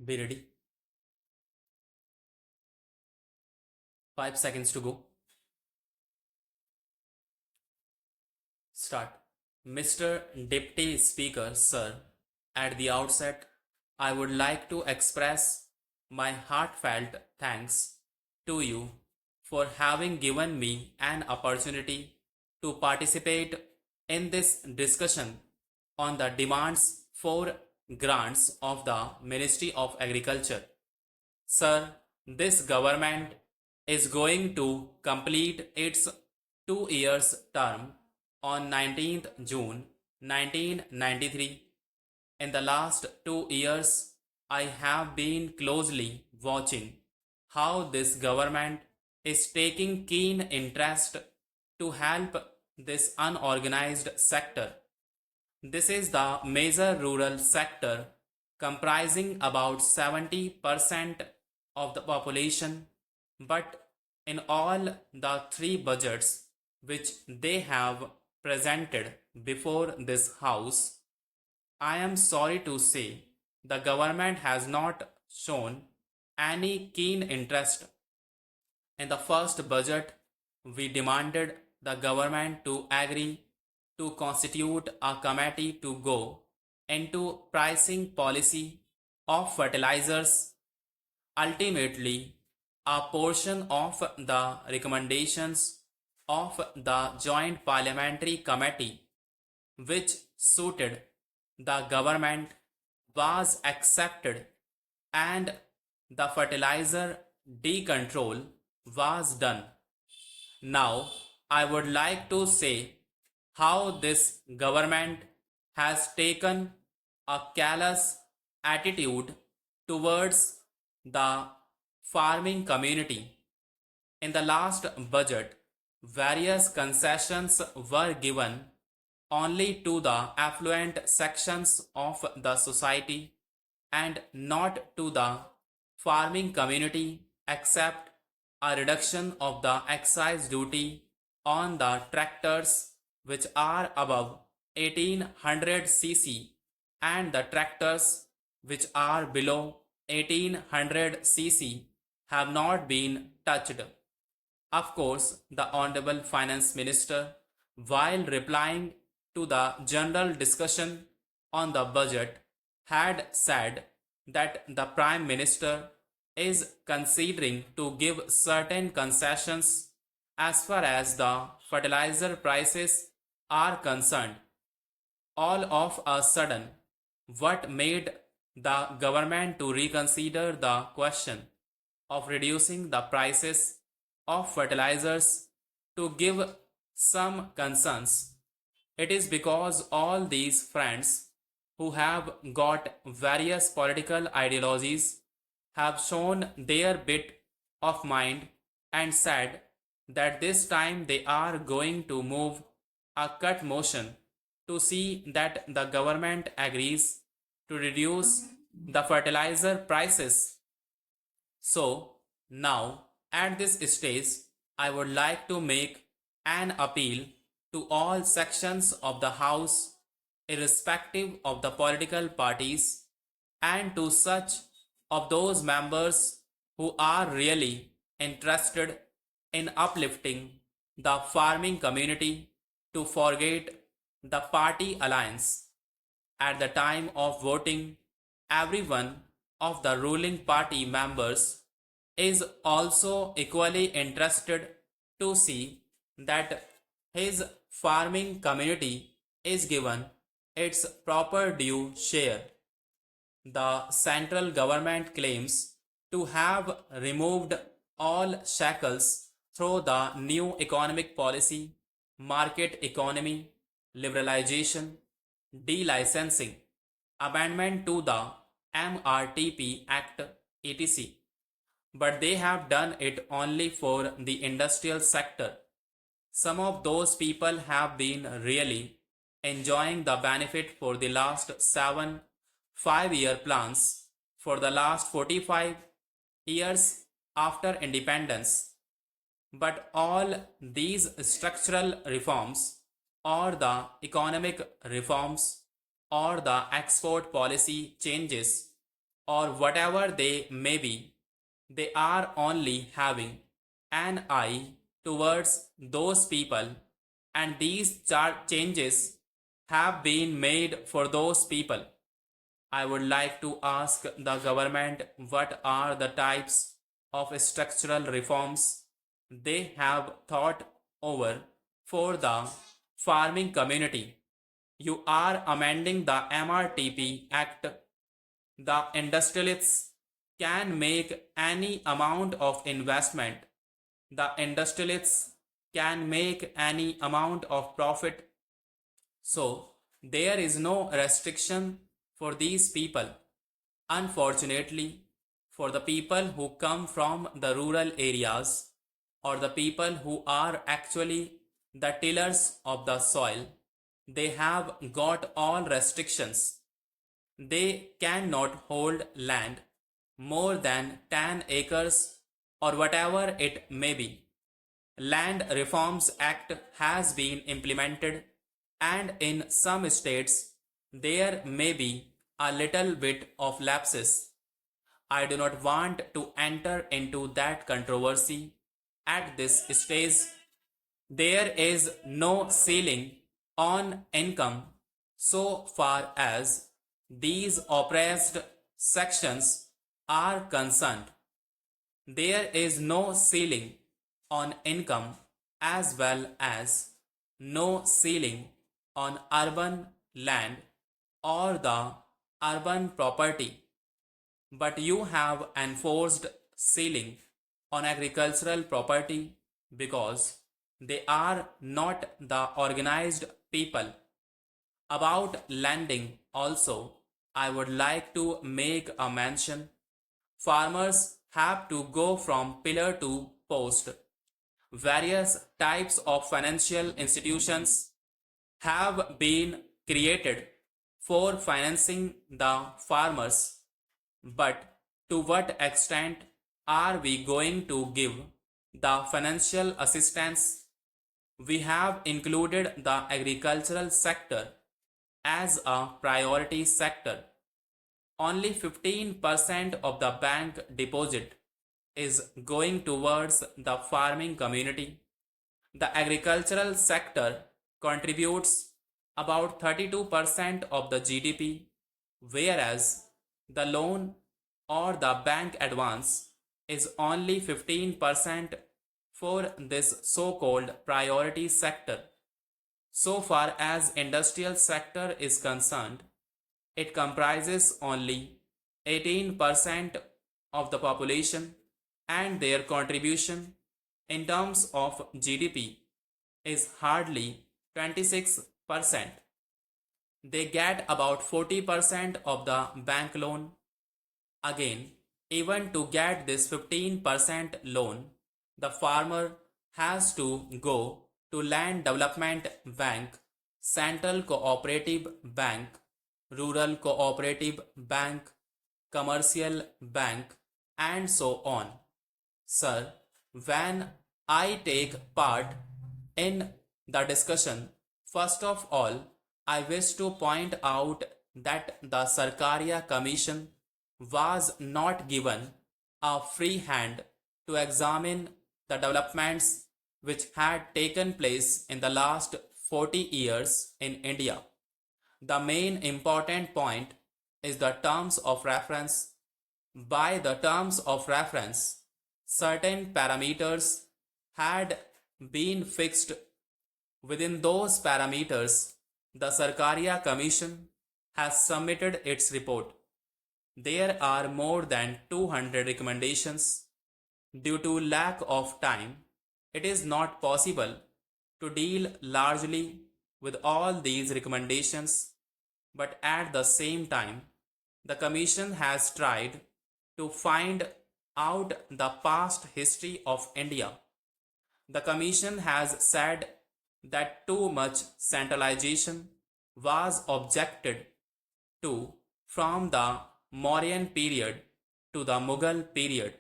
Be ready. 5 seconds to go. Start. Mr. Deputy Speaker, sir, at the outset, I would like to express my heartfelt thanks to you for having given me an opportunity to participate in this discussion on the demands for grants of the Ministry of Agriculture. Sir, this government is going to complete its 2 years term on 19th June 1993. In the last 2 years, I have been closely watching how this government is taking keen interest to help this unorganized sector. This is the major rural sector comprising about 70% of the population, but in all the three budgets which they have presented before this house, I am sorry to say the government has not shown any keen interest. In the first budget, we demanded the government to agree to constitute a committee to go into pricing policy of fertilizers. Ultimately, a portion of the recommendations of the Joint Parliamentary Committee, which suited the government, was accepted and the fertilizer decontrol was done. Now, I would like to say how this government has taken a callous attitude towards the farming community. In the last budget, various concessions were given only to the affluent sections of the society and not to the farming community, except a reduction of the excise duty on the tractors which are above 1800 cc and the tractors which are below 1800 cc have not been touched. Of course, the Honorable Finance Minister, while replying to the general discussion on the budget, had said that the Prime Minister is considering to give certain concessions as far as the fertilizer prices are concerned. All of a sudden, what made the government to reconsider the question of reducing the prices of fertilizers to give some concerns? It is because all these friends who have got various political ideologies have shown their bit of mind and said that this time they are going to move a cut motion to see that the government agrees to reduce the fertilizer prices. So, now at this stage, I would like to make an appeal to all sections of the House, irrespective of the political parties, and to such of those members who are really interested in uplifting the farming community to forget the party alliance. At the time of voting, every one of the ruling party members is also equally interested to see that his farming community is given its proper due share. The central government claims to have removed all shackles through the new economic policy, market economy, liberalization, delicensing, amendment to the MRTP Act, etc. But they have done it only for the industrial sector. Some of those people have been really enjoying the benefit for the last 7 5-year plans for the last 45 years after independence. But all these structural reforms, or the economic reforms, or the export policy changes, or whatever they may be, they are only having an eye towards those people, and these changes have been made for those people. I would like to ask the government what are the types of structural reforms they have thought over for the farming community. You are amending the MRTP Act. The industrialists can make any amount of investment. The industrialists can make any amount of profit. So, there is no restriction for these people. Unfortunately, for the people who come from the rural areas or the people who are actually the tillers of the soil, they have got all restrictions. They cannot hold land more than 10 acres or whatever it may be. Land Reforms Act has been implemented, and in some states there may be a little bit of lapses. I do not want to enter into that controversy at this stage. There is no ceiling on income so far as these oppressed sections are concerned. There is no ceiling on income as well as no ceiling on urban land or the urban property, but you have enforced ceiling on agricultural property because they are not the organized people. About lending also, I would like to make a mention. Farmers have to go from pillar to post. Various types of financial institutions have been created for financing the farmers, but to what extent are we going to give the financial assistance? We have included the agricultural sector as a priority sector. Only 15% of the bank deposit is going towards the farming community. The agricultural sector contributes about 32% of the GDP, whereas the loan or the bank advance is only 15% for this so-called priority sector. So far as industrial sector is concerned, it comprises only 18% of the population, and their contribution in terms of GDP is hardly 26%. They get about 40% of the bank loan. Again, even to get this 15% loan, the farmer has to go to Land Development Bank, Central Cooperative Bank, Rural Cooperative Bank, Commercial Bank, and so on. Sir, when I take part in the discussion, first of all, I wish to point out that the Circaria Commission was not given a free hand to examine the developments which had taken place in the last 40 years in India. The main important point is the terms of reference. By the terms of reference, certain parameters had been fixed. Within those parameters, the Sarkaria Commission has submitted its report. There are more than 200 recommendations. Due to lack of time, it is not possible to deal largely with all these recommendations, but at the same time, the Commission has tried to find out the past history of India. The Commission has said that too much centralization was objected to from the Mauryan period to the Mughal period.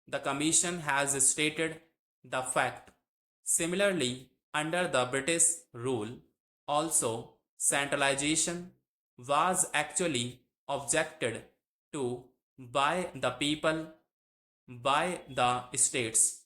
The Commission has stated the fact. Similarly, under the British rule, also centralization was actually objected to by the people, by the states.